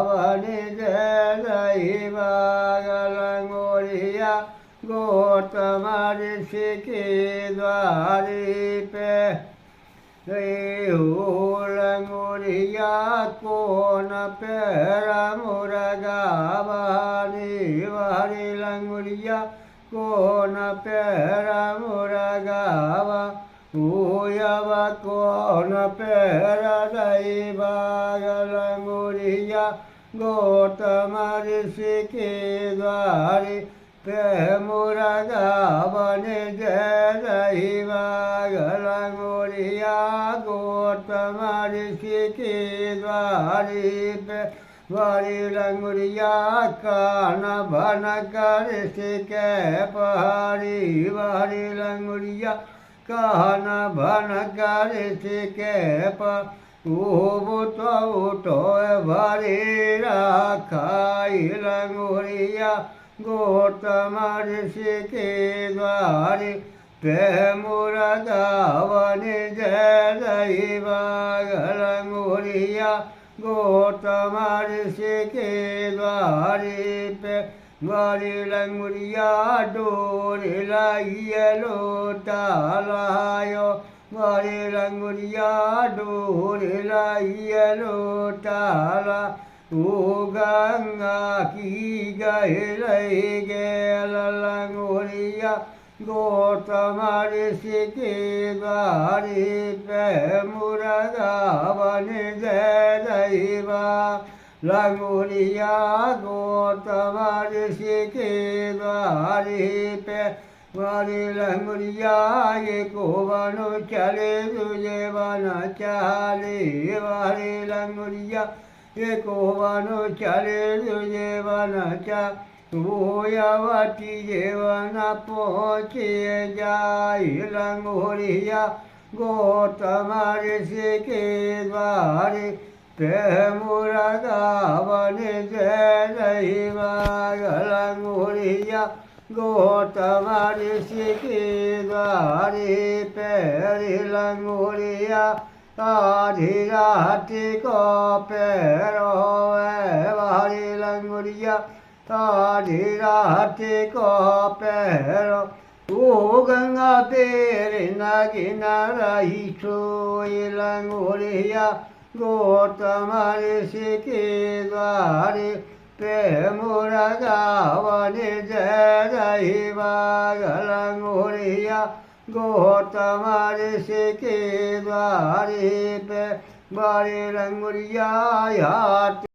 वनि जय बागलंगोरिया गौतम ऋषि के द्वारी पे लंगोरिया कौन पेरा मुरगा बानी वारी लंगोरिया कौन पेरा मुरगा ऊयव कौन पेरा दई बागलंगोरिया गौतम ऋषि के द्वारी पे मुरगा बने जय बागलंगोरिया गौतम ऋषि के द्वारी पे वारी लंगुरिया कान भन कर के पहाड़ी वारी लंगुरिया कान भन कर के उठो भरी राखाई लंगुरिया गौतम ऋषि के द्वारी पे मुरगा बनि जय बागलंगोरिया गौतम ऋषि के द्वारी पे वारी लंगुरिया डोरी लाइए लोटा लायो वारी लंगुरिया डोरी लाइए लोटा ला गंगा की गहल गेल लंगुरिया गौतम ऋषि के द्वारी पे मुरगा बनि जय लंगुरिया गौतम ऋषि के द्वारी पे वारी लंगुरिया ये को बनो चले तुझे बना चाले वारी लंगुरिया ये को बनो चले तुझे बना चा वोयावती जेवन पहुँचे जाय लंगोरिया गौतम ऋषि के द्वारे पे मुरगा बनि जय बागलंगोरिया गौतम ऋषि के द्वारे पे लंगोरिया आधी रात को पैरो वारी लंगोरिया आधी रात को पैरो गंगा तेरे नागिना रही सोई लंगोरिया गौतम ऋषि के द्वारे पे मुरगा बनि जय बागलंगोरिया गौतम ऋषि के द्वारे पे वारी लंगोरिया